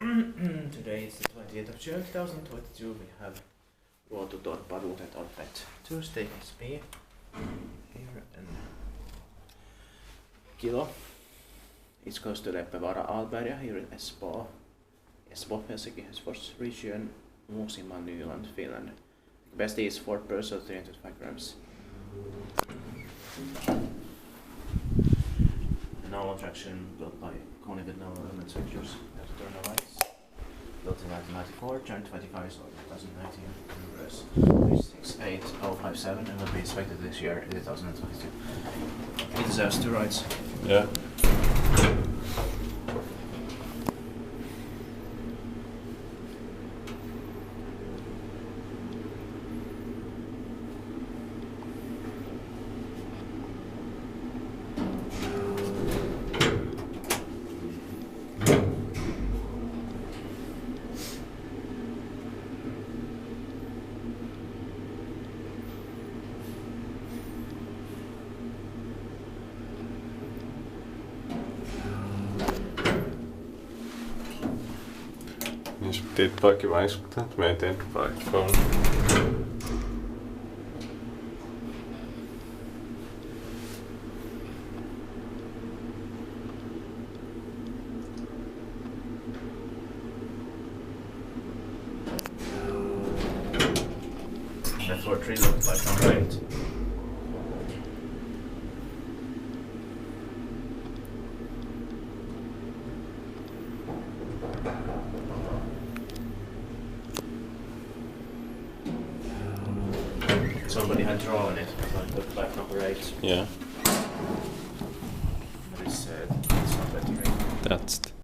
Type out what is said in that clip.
Today is the 20th of June 2022. We have Ruotutorppa Tuesday Espoo here and Kilo. It's close to Leppävaara Alberga here in Espoo. Espoo, Helsinki, Helsingfors region, Uusimaa, Nyland, Finland. The capacity is 4 persons, 325 grams. An all attraction built by Kone with no element structures. Turner lights. Built in 1994, turned 25 so 2019. Numbers 368057 and will be inspected this year in 2022. It deserves 2 rides. Yeah. Niin piti vaikka vain iskuttaa, että me eteen vaikka The floor tree looks like some right. Somebody had drawn it, so it looked like number 8. Yeah. But it's not that. That's